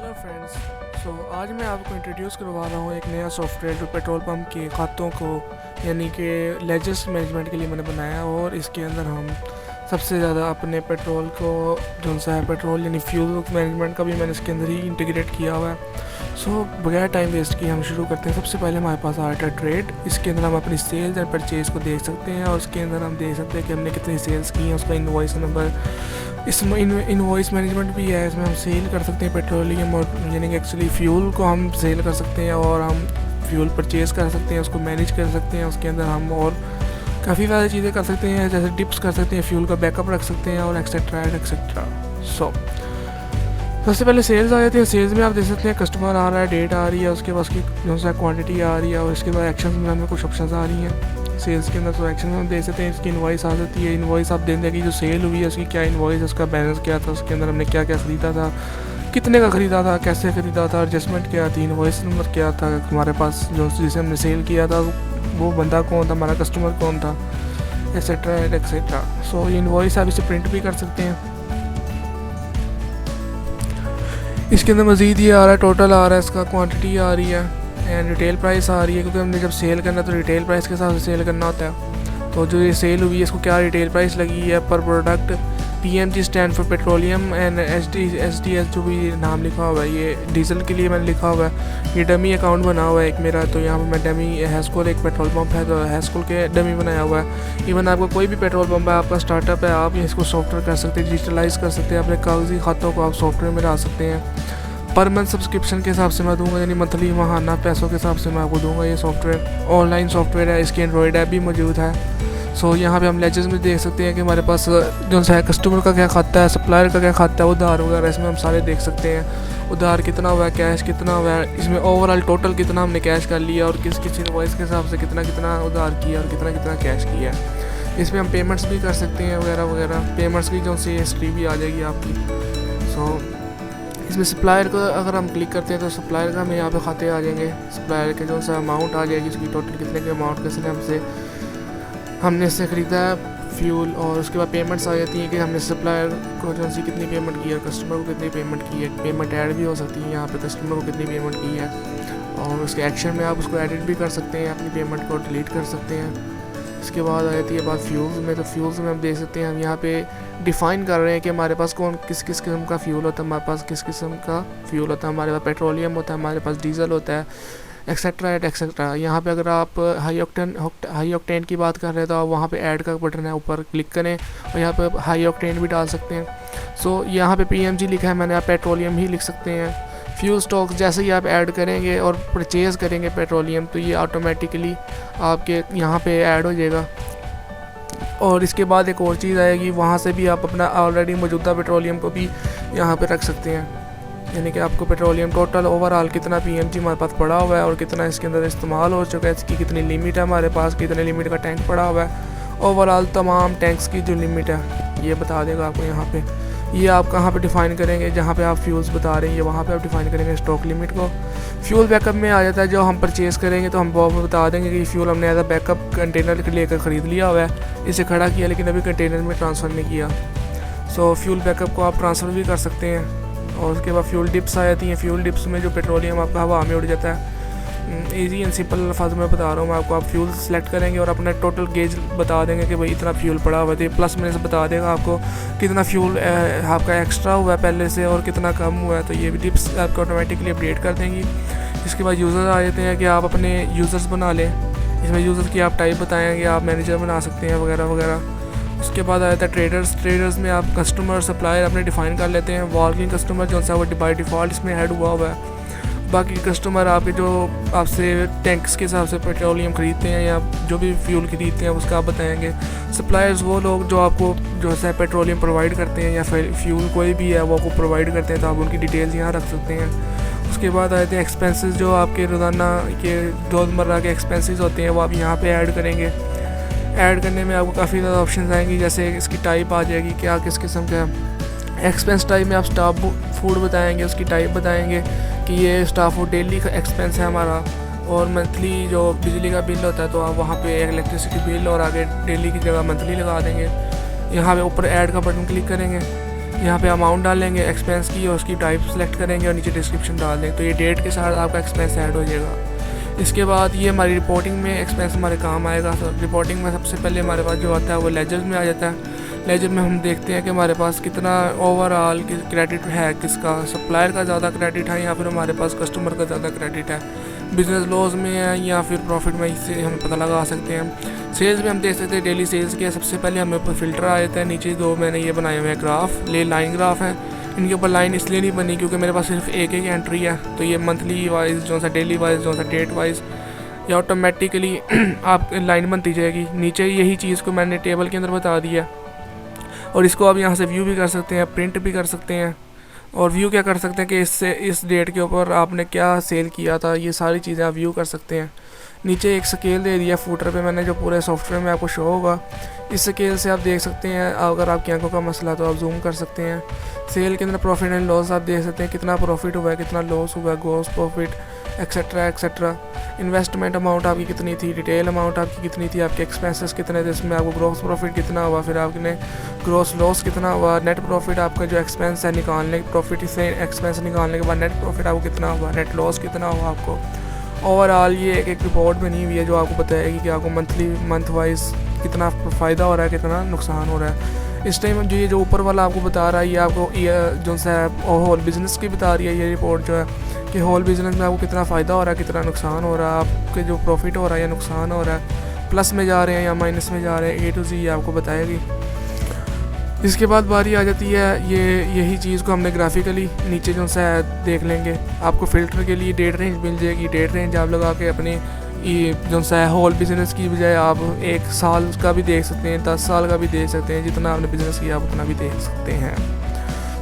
Hello friends. आज मैं आपको इंट्रोड्यूस करवा रहा हूँ एक नया सॉफ्टवेयर जो पेट्रोल पंप के खातों को यानी कि लेजर्स मैनेजमेंट के लिए मैंने बनाया है। और इसके अंदर हम सबसे ज़्यादा अपने पेट्रोल को जो सा है पेट्रोल यानी फ्यूल मैनेजमेंट का भी मैंने इसके अंदर ही इंटीग्रेट किया हुआ है। बगैर टाइम वेस्ट किए हम शुरू करते हैं। सबसे पहले हमारे पास आ रहा है ट्रेड। इसके अंदर हम अपनी सेल्स एंड परचेज़ को देख सकते हैं और उसके अंदर हम देख सकते हैं कि हमने कितनी सेल्स की हैं, उसका इनवॉइस नंबर। इसमें इनवॉइस मैनेजमेंट भी है। इसमें हम सेल कर सकते हैं पेट्रोलियम और यानी कि एक्चुअली फ्यूल को हम सेल कर सकते हैं और हम फ्यूल परचेज़ कर सकते हैं, उसको मैनेज कर सकते हैं। उसके अंदर हम और काफ़ी सारी चीज़ें कर सकते हैं, जैसे टिप्स कर सकते हैं, फ्यूल का बैकअप रख सकते हैं और एक्सेट्रा एक्सेट्रा। सबसे पहले सेल्स आ जाती है। सेल्स में आप देख सकते हैं कस्टमर आ रहा है, डेट आ रही है, उसके पास की जो सा क्वांटिटी आ रही है और इसके बाद एक्शन में हमें कुछ ऑप्शन आ रही हैं सेल्स के अंदर। तो एक्शन में हम देख सकते हैं इसकी इनवॉइस आ जाती है। इनवॉइस आप देख दें कि जो सेल हुई है उसकी क्या इनवॉइस है, उसका बैलेंस क्या था, उसके अंदर हमने क्या क्या ख़रीदा था, कितने का ख़रीदा था, कैसे ख़रीदा था, एडजस्टमेंट क्या थी, इनवॉइस नंबर क्या था, हमारे पास जो जिसे हमने सेल किया था वो बंदा कौन था, हमारा कस्टमर कौन था, एक्सेट्रा एक्सेट्रा। ये इनवॉइस आप इसे प्रिंट भी कर सकते हैं। इसके अंदर मज़ीद ये आ रहा है, टोटल आ रहा है, इसका क्वांटिटी आ रही है एंड रिटेल प्राइस आ रही है, क्योंकि हमने जब सेल करना है तो रिटेल प्राइस के हिसाब से सेल करना होता है। तो जो ये सेल हुई है इसको क्या रिटेल प्राइस लगी है पर product. PMG stand for petroleum and SDS जो भी नाम लिखा हुआ है ये डीजल के लिए मैंने लिखा हुआ है। ये डमी अकाउंट बना हुआ है एक मेरा, तो यहाँ पर मैं डमी हैस्कोल एक पेट्रोल पंप है तो हैस्कोल के डमी बनाया हुआ है। इवन आपका कोई भी पेट्रोल पंप है, आपका स्टार्टअप है, आप इसको सॉफ्टवेयर कर सकते हैं, डिजिटलाइज कर सकते हैं, अपने कागजी खातों को आप सॉफ्टवेयर में ला सकते हैं। पर मंथ सब्सक्रिप्शन के हिसाब से मैं दूंगा, यानी मंथली माहाना पैसों के हिसाब से मैं आपको दूंगा। ये सॉफ्टवेयर ऑनलाइन सॉफ्टवेयर है, इसकी एंड्रॉयड ऐप भी मौजूद है। यहाँ पे हम लेजर्स में देख सकते हैं कि हमारे पास जो है कस्टमर का क्या खाता है, सप्लायर का क्या खाता है, उधार वगैरह इसमें हम सारे देख सकते हैं। उधार कितना हुआ है, कैश कितना हुआ है, इसमें ओवरऑल टोटल कितना हमने कैश कर लिया और किस किस इनवॉइस के हिसाब से कितना कितना उधार किया और कितना कितना कैश किया है। इसमें हम पेमेंट्स भी कर सकते हैं वगैरह वगैरह। पेमेंट्स की जो सी हिस्ट्री भी आ जाएगी आपकी। इसमें सप्लायर को अगर हम क्लिक करते हैं तो सप्लायर का हमें यहाँ पे खाते आ जाएंगे, सप्लायर के जो सा अमाउंट आ जाएगी, उसकी टोटल कितने के अमाउंट किसने हमने इससे ख़रीदा है फ्यूल। और उसके बाद पेमेंट्स आ जाती हैं कि हमने सप्लायर को जो सी कितनी पेमेंट की है, कस्टमर को कितनी पेमेंट की है। पेमेंट ऐड भी हो सकती है यहाँ पे, कस्टमर को कितनी पेमेंट की है। और उसके एक्शन में आप उसको एडिट भी कर सकते हैं, अपनी पेमेंट को डिलीट कर सकते हैं। इसके बाद आ जाती है बात फ्यूल्स में। तो फ्यूल्स में हम देख सकते हैं, हम यहाँ पे डिफ़ाइन कर रहे हैं कि हमारे पास कौन किस किस किस्म का फ्यूल होता है, हमारे पास किस किस्म का फ्यूल होता है। हमारे पास पेट्रोलियम होता है, हमारे पास डीजल होता है, एक्सेट्रा एक्सेट्रा। यहाँ पे अगर आप हाई ऑक्टेन की बात कर रहे हैं तो आप वहाँ पे ऐड का बटन है, ऊपर क्लिक करें और यहाँ पे हाई ऑक्टेन भी डाल सकते हैं। यहाँ पे PMG लिखा है मैंने, आप पेट्रोलियम ही लिख सकते हैं। फ्यूल स्टॉक्स जैसे ही आप ऐड करेंगे और परचेज़ करेंगे पेट्रोलियम तो ये ऑटोमेटिकली आपके यहाँ पे ऐड हो जाएगा। और इसके बाद एक और चीज़ आएगी, वहाँ से भी आप अपना ऑलरेडी मौजूदा पेट्रोलियम को भी यहाँ पे रख सकते हैं, यानी कि आपको पेट्रोलियम टोटल ओवरऑल कितना PMG हमारे पास पड़ा हुआ है और कितना इसके अंदर इस्तेमाल हो चुका है, इसकी कितनी लिमिट है हमारे पास, कितने लिमिट का टैंक पड़ा हुआ है, ओवरऑल तमाम टैंक्स की जो लिमिट है ये बता देगा आपको। यहाँ पे ये आप कहाँ पे डिफ़ाइन करेंगे, जहाँ पे आप फ्यूल्स बता रहे हैं ये वहाँ पे आप डिफ़ाइन करेंगे स्टॉक लिमिट को। फ्यूल बैकअप में आ जाता है, जो हम परचेज़ करेंगे तो हम वो बता देंगे कि फ्यूल हमने एज अ बैकअप कंटेनर के लेकर ख़रीद लिया हुआ है, इसे खड़ा किया लेकिन अभी कंटेनर में ट्रांसफ़र नहीं किया। फ्यूल बैकअप को आप ट्रांसफ़र भी कर सकते हैं। और उसके बाद फ्यूल डिप्स आ जाती हैं। फ्यूल डिप्स में जो पेट्रोलियम आपका हवा में उड़ जाता है, ईजी एंड सिंपल अल्फाज में बता रहा हूँ मैं आपको। आप फ्यूल सेलेक्ट करेंगे और अपना टोटल गेज बता देंगे कि भाई इतना फ्यूल पड़ा हुआ है, प्लस में से बता देगा आपको कितना फ्यूल आपका एक्स्ट्रा हुआ है पहले से और कितना कम हुआ है। तो ये भी डिप्स आपको ऑटोमेटिकली अपडेट कर देंगी। इसके बाद यूज़र आ जाते हैं कि आप अपने यूज़र्स बना लें। इसमें यूज़र की आप टाइप बताएँगे, आप मैनेजर बना सकते हैं वगैरह वगैरह। उसके बाद आ जाता है ट्रेडर्स। ट्रेडर्स में आप कस्टमर सप्लायर अपने डिफ़ाइन कर लेते हैं। वॉल्किंग कस्टमर जो सा वो बाई डिफ़ॉल्ट इसमें ऐड हुआ हुआ है। बाकी कस्टमर आपके जो आपसे टैंक्स के हिसाब से पेट्रोलियम ख़रीदते हैं या जो भी फ्यूल ख़रीदते हैं उसका आप बताएंगे। सप्लायर्स वो लोग जो आपको जो है पेट्रोलियम प्रोवाइड करते हैं या फ्यूल कोई भी है वो आपको प्रोवाइड करते हैं, तो आप उनकी डिटेल्स यहाँ रख सकते हैं। उसके बाद आते हैं एक्सपेंसेस, जो आपके रोज़ाना के रोज़मर्रा के एक्सपेंसेस होते हैं वो आप यहाँ पर ऐड करेंगे। ऐड करने में आपको काफ़ी ज़्यादा ऑप्शन आएंगी, जैसे इसकी टाइप आ जाएगी क्या किस किस्म का एक्सपेंस। टाइप में आप स्टाफ फूड बताएंगे, उसकी टाइप बताएंगे कि ये स्टाफ फूड डेली का एक्सपेंस है हमारा, और मंथली जो बिजली का बिल होता है तो आप वहाँ पे इलेक्ट्रिसिटी बिल और आगे डेली की जगह मंथली लगा देंगे। यहाँ पे ऊपर ऐड का बटन क्लिक करेंगे। यहाँ पे अमाउंट डालेंगे एक्सपेंस की और उसकी टाइप सेलेक्ट करेंगे और नीचे डिस्क्रिप्शन डाल देंगे, तो ये डेट के साथ आपका एक्सपेंस ऐड हो जाएगा। इसके बाद ये हमारी रिपोर्टिंग में एक्सपेंस हमारे काम आएगा। रिपोर्टिंग में सबसे पहले हमारे पास जो आता है वो लेजर में आ जाता है। लेजर में हम देखते हैं कि हमारे पास कितना ओवरऑल क्रेडिट है, किसका सप्लायर का ज़्यादा क्रेडिट है या फिर हमारे पास कस्टमर का ज़्यादा क्रेडिट है, बिजनेस लॉस में है या फिर प्रॉफिट में, इससे हम पता लगा सकते हैं। सेल्स में हम देख सकते हैं डेली सेल्स के सबसे पहले हमें ऊपर फिल्टर आ जाता है। नीचे दो मैंने ये बनाए हुए हैं ग्राफ, लाइन ग्राफ है। इनके ऊपर लाइन इसलिए नहीं बनी क्योंकि मेरे पास सिर्फ एक एंट्री है, तो ये मंथली वाइज जो सा डेली वाइज जो सा डेट वाइज या ऑटोमेटिकली आप लाइन बनती जाएगी। नीचे यही चीज़ को मैंने टेबल के अंदर बता दिया और इसको आप यहाँ से व्यू भी कर सकते हैं, प्रिंट भी कर सकते हैं। और व्यू क्या कर सकते हैं कि इससे इस डेट के ऊपर आपने क्या सेल किया था, ये सारी चीज़ें आप व्यू कर सकते हैं। नीचे एक स्केल दे दिया फूटर पे मैंने, जो पूरे सॉफ्टवेयर में आपको शो होगा। इस स्केल से आप देख सकते हैं, अगर आपकी आंखों का मसला तो आप जूम कर सकते हैं। सेल के अंदर प्रॉफिट एंड लॉस आप देख सकते हैं, कितना प्रॉफिट हुआ है, कितना लॉस हुआ है, gross profit etcetera etcetera. Investment amount आपकी कितनी थी, डिटेल अमाउंट आपकी कितनी थी, आपके एक्सपेंसेस कितने थे, इसमें आपको ग्रॉस प्रॉफिट कितना हुआ, फिर आपने ग्रॉस लॉस कितना हुआ, नेट प्रॉफिट आपका जो एक्सपेंस है निकालने प्रॉफिट से एक्सपेंस निकालने के बाद नेट प्रॉफिट आपको कितना हुआ, नेट लॉस कितना हुआ आपको। ओवरऑल ये एक रिपोर्ट बनी हुई है जो आपको बताएगी कि आपको मंथ वाइज कितना फ़ायदा हो रहा है, कितना नुकसान हो रहा है। इस टाइम जो ये जो ऊपर वाला आपको बता रहा है ये आपको जो सा होल बिज़नेस की बता रही है ये रिपोर्ट जो है कि होल बिज़नेस में आपको कितना फ़ायदा हो रहा है, कितना नुकसान हो रहा है, आपके जो प्रॉफिट हो रहा है या नुकसान हो रहा है, प्लस में जा रहे हैं या माइनस में जा रहे हैं, A to Z ये आपको बताएगी। इसके बाद बारी आ जाती है यही चीज़ को हमने ग्राफिकली नीचे जो सा देख लेंगे। आपको फ़िल्टर के लिए डेट रेंज मिल जाएगी, डेट रेंज आप लगा के अपने ये जो सा होल बिज़नेस की बजाय आप 1 साल का भी देख सकते हैं, 10 साल का भी देख सकते हैं, जितना आपने बिज़नेस किया आप उतना भी देख सकते हैं।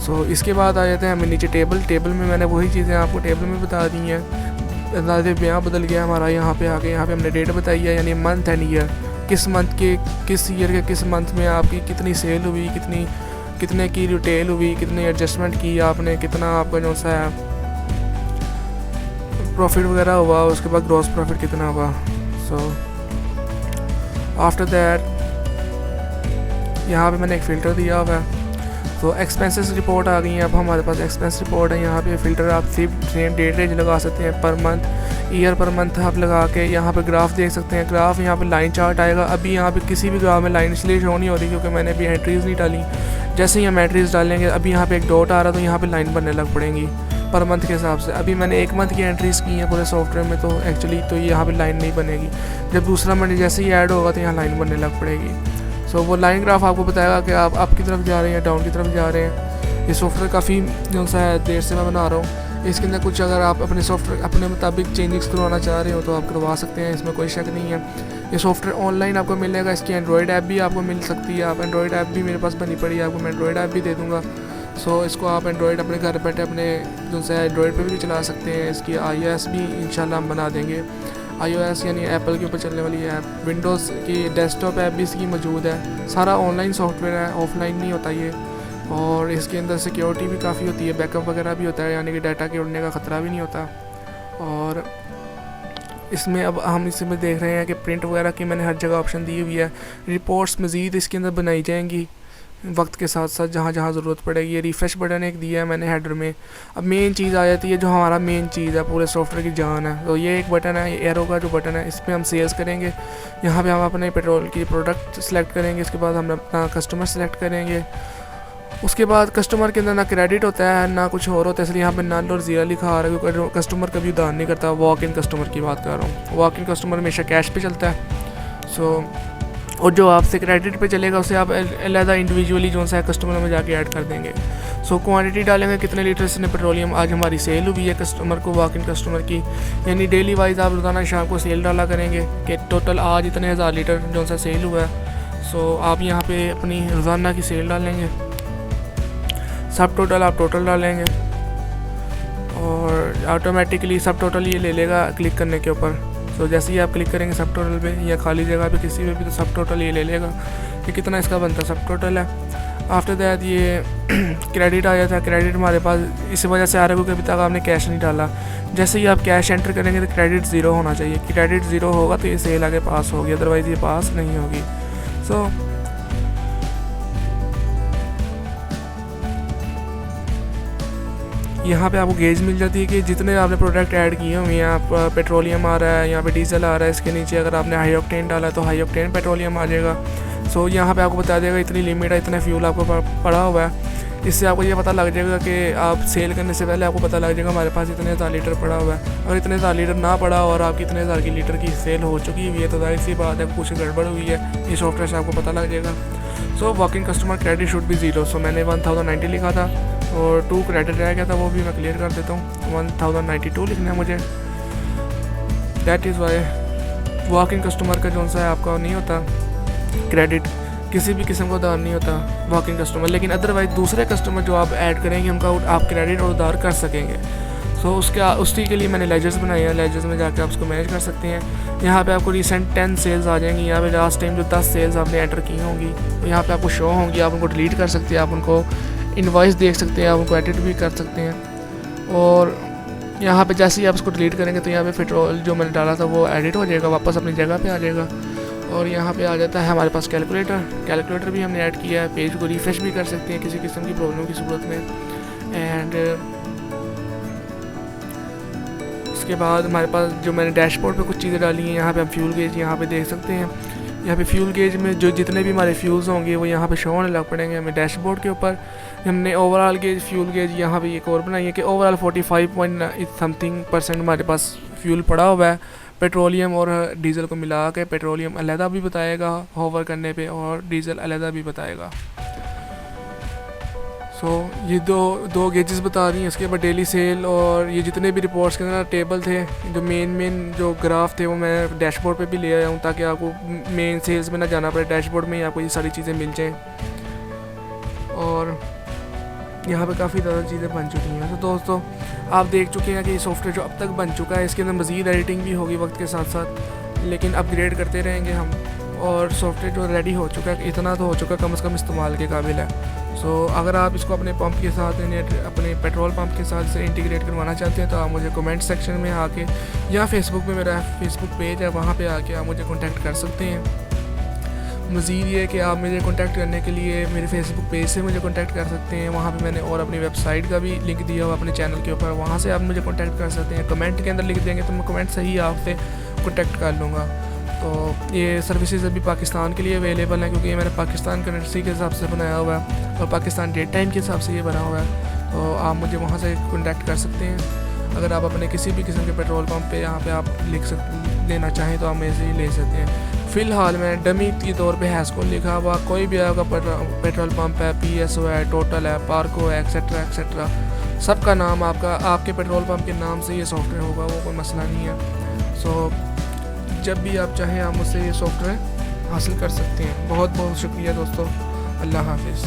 सो इसके बाद आ जाते हैं हमें नीचे टेबल में मैंने वही चीज़ें आपको टेबल में बता दी हैं। अंदाज़े बयां बदल गया हमारा, यहाँ पे आके यहाँ पे हमने डेट बताई है, यानी मंथ एंड ईयर, किस मंथ के किस ईयर के किस मंथ में आपकी कितनी सेल हुई, कितने की रिटेल हुई, कितने एडजस्टमेंट की आपने, कितना आपका जो सा प्रॉफिट वगैरह हुआ, उसके बाद ग्रॉस प्रॉफिट कितना हुआ। सो आफ्टर दैट यहाँ पे मैंने एक फ़िल्टर दिया हुआ है। तो एक्सपेंसेस रिपोर्ट आ गई है, अब हमारे पास एक्सपेंस रिपोर्ट है। यहाँ पे फ़िल्टर आप सिर्फ डेट रेंज लगा सकते हैं, per month year per month आप लगा के यहाँ पे ग्राफ देख सकते हैं। ग्राफ यहाँ पे लाइन चार्ट आएगा। अभी यहाँ पे किसी भी ग्राफ में लाइन इसलिए शो नहीं हो रही क्योंकि मैंने अभी एंट्रीज़ नहीं डाली। जैसे ही हम एंट्रीज़ डालेंगे अभी यहाँ पे एक डॉट आ रहा तो यहाँ पे लाइन बनने लग पड़ेंगी पर मंथ के हिसाब से। अभी मैंने 1 मंथ की एंट्रीज़ की हैं पूरे सॉफ्टवेयर में, तो एक्चुअली तो यहाँ पे लाइन नहीं बनेगी। जब दूसरा मंथ जैसे ही ऐड होगा तो यहाँ लाइन बनने लग पड़ेगी। सो वो लाइन ग्राफ आपको बताएगा कि आप अप की तरफ जा रहे हैं, डाउन की तरफ जा रहे हैं। ये सॉफ्टवेयर काफ़ी जो सा है देर से मैं बना रहा हूँ। इसके अंदर कुछ अगर आप अपने सॉफ्टवेयर अपने मुताबिक चेंजेस करवाना चाह रहे हो तो आप करवा सकते हैं, इसमें कोई शक नहीं है। ये सॉफ्टवेयर ऑनलाइन आपको मिलेगा। इसकी एंड्रॉयड ऐप भी आपको मिल सकती है। आप एंड्रॉयड ऐप भी मेरे पास बनी पड़ी है, आपको मैं एंड्रॉयड ऐप भी दे दूँगा। सो इसको आप एंड्रॉयड अपने घर बैठे अपने जो सा एंड्रॉयड पर भी चला सकते हैं। इसकी iOS भी इंशाल्लाह हम बना देंगे। iOS यानी एप्पल के ऊपर चलने वाली ऐप, विंडोज़ की डेस्कटॉप ऐप भी इसकी मौजूद है। सारा ऑनलाइन सॉफ्टवेयर है, ऑफलाइन नहीं होता ये। और इसके अंदर सिक्योरिटी भी काफ़ी होती है, बैकअप वगैरह भी होता है, यानी कि डाटा के उड़ने का ख़तरा भी नहीं होता। और इसमें अब हम इसमें देख रहे हैं कि प्रिंट वगैरह की मैंने हर जगह ऑप्शन दी हुई है। रिपोर्ट्स मज़ीद इसके अंदर बनाई जाएंगी वक्त के साथ साथ जहाँ जहाँ ज़रूरत पड़ेगी। ये रिफ़्रेश बटन एक दिया है मैंने हेडर में। अब मेन चीज़ आ जाती है जो हमारा मेन चीज़ है, पूरे सॉफ्टवेयर की जान है। तो ये एक बटन है, एरो का जो बटन है, इस पर हम सेल्स करेंगे। यहाँ पे हम अपने पेट्रोल की प्रोडक्ट सेलेक्ट करेंगे। इसके बाद हम अपना कस्टमर सेलेक्ट करेंगे। उसके बाद कस्टमर के अंदर ना क्रेडिट होता है ना कुछ और होता है, इसलिए यहाँ पे नल और ज़ीरो लिखा आ रहा है क्योंकि कस्टमर कभी उधार नहीं करता। वॉक इन कस्टमर की बात कर रहा हूँ। वॉक इन कस्टमर हमेशा कैश पे चलता है। सो और जो आपसे क्रेडिट पे चलेगा उसे आप अलहदा इंडिविजुअली जो सा है कस्टमर में जाके ऐड कर देंगे। सो क्वांटिटी डालेंगे, कितने लीटर से पेट्रोलियम आज हमारी सेल हुई है कस्टमर को, वॉक इन कस्टमर की, यानी डेली वाइज आप रोज़ाना शाम को सेल डाला करेंगे कि टोटल आज इतने 1000 लीटर जो सा सेल हुआ है। सो आप यहाँ पे अपनी रोज़ाना की सेल डालेंगे, सब टोटल आप टोटल डालेंगे और ऑटोमेटिकली सब टोटल ये ले लेगा क्लिक करने के ऊपर। तो जैसे ही आप क्लिक करेंगे सब टोटल पे या खाली जगह पे किसी पे भी, तो सब टोटल ये ले लेगा कि कितना इसका बनता सब टोटल है। आफ्टर दैट ये क्रेडिट आ जाता है। क्रेडिट हमारे पास इस वजह से आ रहा है क्योंकि अभी तक आपने कैश नहीं डाला। जैसे ही आप कैश एंटर करेंगे तो क्रेडिट ज़ीरो होना चाहिए। क्रेडिट ज़ीरो होगा तो ये सेल आगे पास होगी, अदरवाइज़ ये पास नहीं होगी। सो यहाँ पे आपको गेज मिल जाती है कि जितने आपने प्रोडक्ट ऐड किए हुए हैं, आप पेट्रोलियम आ रहा है, यहाँ पे डीजल आ रहा है, इसके नीचे अगर आपने हाई ऑक्टेन डाला है तो हाई ऑक्टेन पेट्रोलियम आ जाएगा। सो यहाँ पे आपको बता देगा इतनी लिमिट है, इतना फ्यूल आपको पड़ा हुआ है। इससे आपको ये पता लग जाएगा कि आप सेल करने से पहले आपको पता लग जाएगा हमारे पास इतने हज़ार लीटर पड़ा हुआ है। अगर इतने हज़ार लीटर ना पड़ा और आपकी इतने हज़ार की लीटर की सेल हो चुकी हुई है तो जाहिर सी बात है कुछ गड़बड़ हुई है, ये सॉफ्टवेयर से आपको पता लग जाएगा। So walking customer credit should be 0। So मैंने 1090 लिखा था और 2 क्रेडिट रह गया था, वो भी मैं क्लियर कर देता हूँ। 1092 लिखना है मुझे। That is why walking customer का जो सा है आपका नहीं होता क्रेडिट, किसी भी किस्म का उधार नहीं होता वॉकिंग कस्टमर। लेकिन अदरवाइज दूसरे कस्टमर जो आप ऐड करेंगे उनका आप क्रेडिट और उधार कर सकेंगे। सो उसी के लिए मैंने लेजर्स बनाए हैं। लेजर्स में जाकर आप उसको मैनेज कर सकते हैं। यहाँ पे आपको रिसेंट 10 सेल्स आ जाएंगी। यहाँ पे लास्ट टाइम जो 10 सेल्स आपने एंटर की होंगी तो यहाँ पे आपको शो होंगी। आप उनको डिलीट कर सकते हैं, आप उनको इनवॉइस देख सकते हैं, आप उनको एडिट भी कर सकते हैं। और यहाँ पे जैसे ही आप उसको डिलीट करेंगे तो यहाँ पे पेट्रोल जो मैंने डाला था वो एडिट हो जाएगा, वापस अपनी जगह पे आ जाएगा। और यहाँ पे आ जाता है हमारे पास कैलकुलेटर भी हमने ऐड किया है। पेज को रिफ्रेश भी कर सकते हैं किसी किस्म की प्रॉब्लम की सूरत में। एंड उसके बाद हमारे पास जो मैंने डैशबोर्ड पे कुछ चीज़ें डाली हैं, यहाँ पे हम फ्यूल गेज यहाँ पे देख सकते हैं। यहाँ पे फ्यूल गेज में जो जितने भी हमारे फ्यूल्स होंगे वो यहाँ पे शो होने लग पड़ेंगे हमें डैशबोर्ड के ऊपर। हमने ओवरऑल गेज फ्यूल गेज यहाँ पे एक और बनाई है कि ओवरऑल 45% हमारे पास फ्यूल पड़ा हुआ है। पेट्रोलियम और डीज़ल को मिला के पेट्रोलियम अलहदा भी बताएगा होवर करने पे और डीज़ल अलहदा भी बताएगा। सो ये दो गेजेस बता रही हैं। इसके बाद डेली सेल और ये जितने भी रिपोर्ट्स के अंदर टेबल थे, जो मेन जो ग्राफ थे वो मैं डैशबोर्ड पे भी ले आया हूँ ताकि आपको मेन सेल्स में ना जाना पड़े, डैशबोर्ड में ही आपको ये सारी चीज़ें मिल जाएँ। और यहाँ पे काफ़ी ज़्यादा चीज़ें बन चुकी हैं। तो दोस्तों आप देख चुके हैं कि ये सॉफ्टवेयर जो अब तक बन चुका है इसके अंदर मज़ीद एडिटिंग भी होगी वक्त के साथ साथ, लेकिन अपग्रेड करते रहेंगे हम। और सॉफ्टवेयर जो रेडी हो चुका है इतना तो हो चुका है कम से कम इस्तेमाल के काबिल है। सो अगर आप इसको अपने पंप के साथ अपने पेट्रोल पंप के साथ से इंटीग्रेट करवाना चाहते हैं तो आप मुझे कमेंट सेक्शन में आके या फेसबुक पे मेरा फेसबुक पेज है वहाँ पे आके आप मुझे कॉन्टैक्ट कर सकते हैं। मज़ीद ये कि आप मुझे कॉन्टैक्ट करने के लिए मेरे फेसबुक पेज से मुझे कॉन्टैक्ट कर सकते हैं। वहाँ पे मैंने और अपनी वेबसाइट का भी लिंक दिया हुआ अपने चैनल के ऊपर, वहाँ से आप मुझे कॉन्टैक्ट कर सकते हैं। कमेंट के अंदर लिख देंगे तो मैं कमेंट से ही आपसे कॉन्टैक्ट कर लूँगा। तो ये सर्विसेज अभी पाकिस्तान के लिए अवेलेबल हैं क्योंकि ये मैंने पाकिस्तान करेंसी के हिसाब से बनाया हुआ है और पाकिस्तान डेट टाइम के हिसाब से ये बना हुआ है। तो आप मुझे वहाँ से कॉन्टैक्ट कर सकते हैं। अगर आप अपने किसी भी किस्म के पेट्रोल पंप पे यहाँ पे आप लेना चाहें तो आप मेरे से ही ले सकते हैं। फ़िलहाल मैं डमी के तौर पे हैस्को लिखा हुआ कोई भी आपका पेट्रोल पंप है, PSO है, टोटल है, पार्को है, एक्सेट्रा सबका नाम आपके पेट्रोल पंप के नाम से ये सॉफ्टवेयर होगा, वो कोई मसला नहीं है। सो जब भी आप चाहें आप मुझसे ये सॉफ्टवेयर हासिल कर सकते हैं। बहुत बहुत शुक्रिया दोस्तों। अल्लाह हाफिज़।